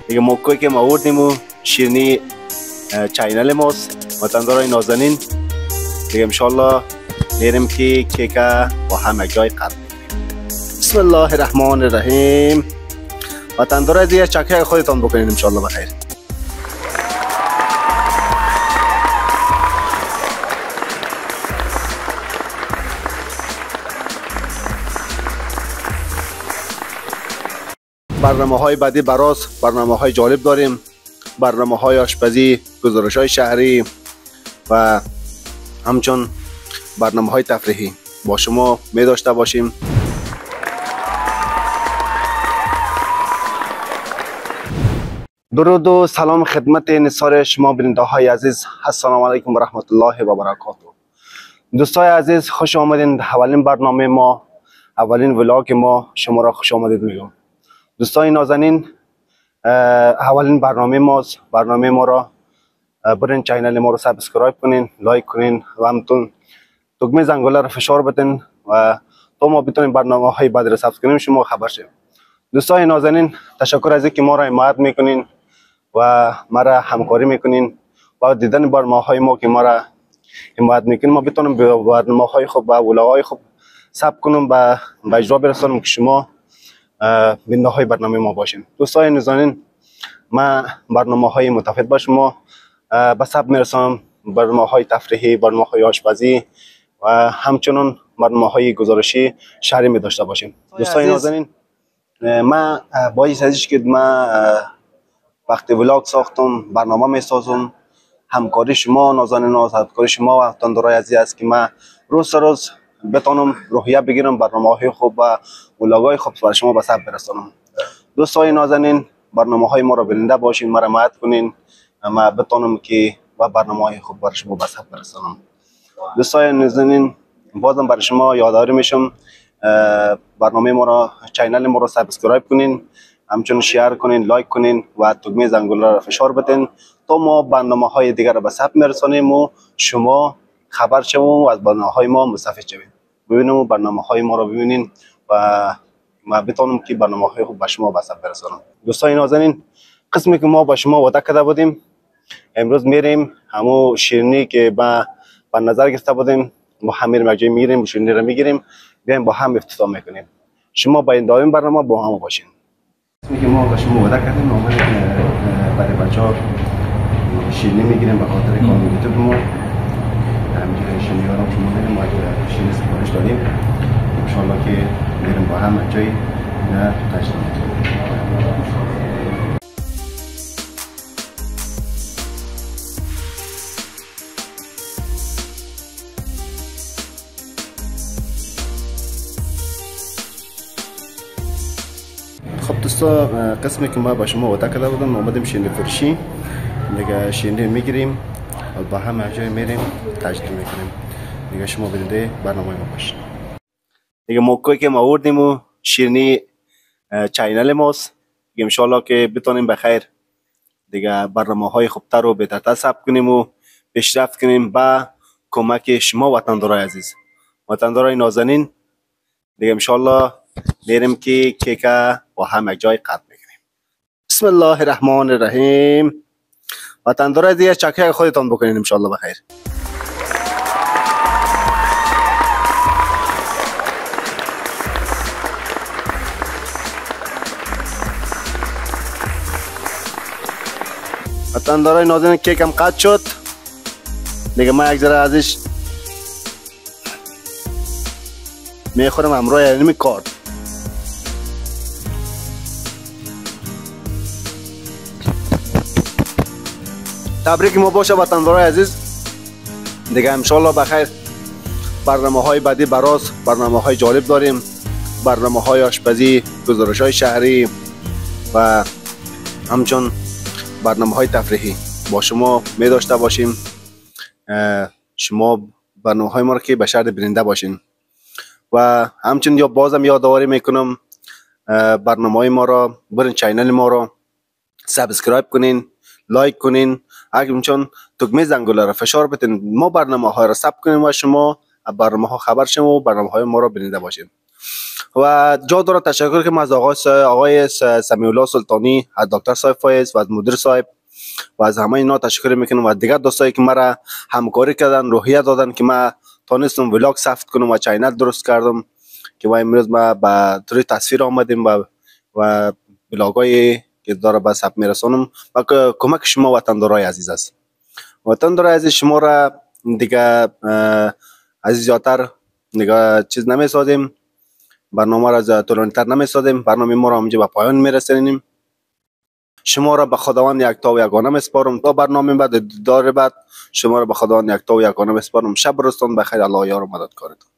دیگه موقعی که ما آوردیم و شیرینی چینل ماست وطندارای نازنین. دیگه انشالله میریم که کیک با هم جای قرار بگیریم. بسم الله الرحمن الرحیم. وطندارای دیگه چکه خودتان بکنین انشالله بخیر. برنامه‌های بعدی براس برنامه‌های جالب داریم، برنامه‌های آشپزی، گزارش‌های شهری و همچون برنامه‌های تفریحی با شما می داشته باشیم. درود و سلام خدمت نثار شما بیننده‌های عزیز. السلام علیکم و رحمت الله و برکاته. دوستای عزیز خوش آمدین. اولین برنامه ما، اولین ولاگ ما شما را خوش آمدید میگم. دوستای نازنین، اولین برنامه ماست. برنامه ما را برین چینل ما رو سابسکرایب کنین، لایک کنین و همتون دکمه زنگوله رو فشار بدین و تا ما بتونیم برنامه های بعد رو ثبت کنیم شما خبر شید. دوستای نازنین تشکر از اینکه ما را حمایت میکنین و ما را همکاری میکنین و دیدن برنامه های ما که ما را حمایت میکنین ما بتونیم به برنامه های خوب و ولاگ های خوب ثبت کنیم و به اجرا برسونیم که شما بیننده های برنامه ما باشین. دوستای نازنین ما برنامه های متفاوت با شما به ثبت میرسونم، برنامه های تفریحی، برنامه های آشپزی و همچنان برنامه های گزارشی شهری می داشته باشیم. دوستای نازنین ما با این سازش که ما وقتی ولاگ ساختم برنامه می سازم، همکاری شما نازنین و همکاری شما و وطندارای عزیز است که ما روز روز بتونم روحیه بگیرم، برنامه های خوب و ولاگ های خوب برای شما به ثبت برسونم. دوستای نازنین برنامه های ما را بیننده باشین، ما را حمایت کنین، ما بتونم که و برنامه های خوب برای شما به ثبت برسونم. دوستای نازنین بازم برای شما یادآوری میشم برنامه ما را، چینل ما را سابسکرایب کنین، همچنین شیر کنین، لایک کنین و دکمه زنگوله را فشار بدین تا ما برنامه های دیگر را به ثبت میرسونیم و شما خبر شوید و از برنامه های ما مستفید شوید. ببینیم برنامه های ما را ببینین و ما بتونم که برنامه های خوب به شما به ثبت برسونم. دوستای نازنین قسمی که ما با شما وعده کرده بودیم امروز میریم همو شیرینی که با نظر گرفته بودیم با هم میریم یک جای میریم شیرینی رو میگیریم بیایم با هم افتتاح میکنیم. شما با این دائم برنامه با هم باشین. قسمی که ما با شما وعده کردیم اومد برای بچه‌ها شیرینی میگیریم به خاطر کانال یوتیوب ما. همینجوری شیرینی ها رو شما میریم ما شیرینی سفارش دادیم ان شاء الله که میریم با هم یک جای نه تشریف. خب دوستا قسمی که ما با شما وعده کرده بودم اومدیم شیرینی فروشی دیگه شیرینی میگیریم و با هم یک جای میریم تجربه میکنیم. دیگه شما بیننده برنامه ما باشین. دیگه موقعی که ما آوردیم و شیرینی چینل ماست دیگه ان شاء الله که بتونیم بخیر دیگه برنامه های خوبتر و بهترتر ثبت کنیم و پیشرفت کنیم با کمک شما وطندارای عزیز، وطندارای نازنین. دیگه ان شاء الله میریم که کیک با هم یک جای قطع میکنیم. بسم الله الرحمن الرحیم. وطندارای دیگه چکه خودتان بکنین ان شاء الله بخیر. وطندارای نازنین کیک هم قطع شد دیگه ما یک ذره ازش میخورم همراه اینمی کار. تبریک ما باشه وطندارای عزیز. دیگه ان شاء الله بخیر برنامه های بعدی براس برنامه های جالب داریم، برنامه های آشپزی، گزارش های شهری و همچون برنامه های تفریحی با شما می داشته باشیم. شما برنامه های ما رو که به شرط بیننده باشین و همچنین یا بازم یادآوری میکنم برنامه های ما را برین چینل ما را سابسکرایب کنین، لایک کنین، همچنین دکمه زنگوله را فشار بدین ما برنامه ها را ثبت کنیم و شما برنامه ها خبر شما و برنامه های ما را بیننده باشین. و جا داره تشکر کنم از آقای سمیع الله سلطانی، از دکتر صاحب فایز و از مدیر صاحب و از همه اینا تشکر میکنم و دیگر دوستایی که مرا همکاری کردن، روحیه دادن که ما تونستم ولاگ ثبت کنم و چینل درست کردم که ما امروز ما به طور تصویر آمدیم و ولاگای که داره به ثبت میرسونم و کمک شما وطندارای عزیز است. وطندارای عزیز شما را دیگه عزیز زیادتر دیگه چیز نمی سازیم، برنامه را طولانی تر نمی سازیم، برنامه ما را همینجا به پایان میرسونیم. شما را به خداوند یکتا و یگانه میسپارم تا برنامه بعد دیدار بعد. شما را به خداوند یکتا و یگانه میسپارم. شب روزتان بخیر. الله یار و مددکارتان.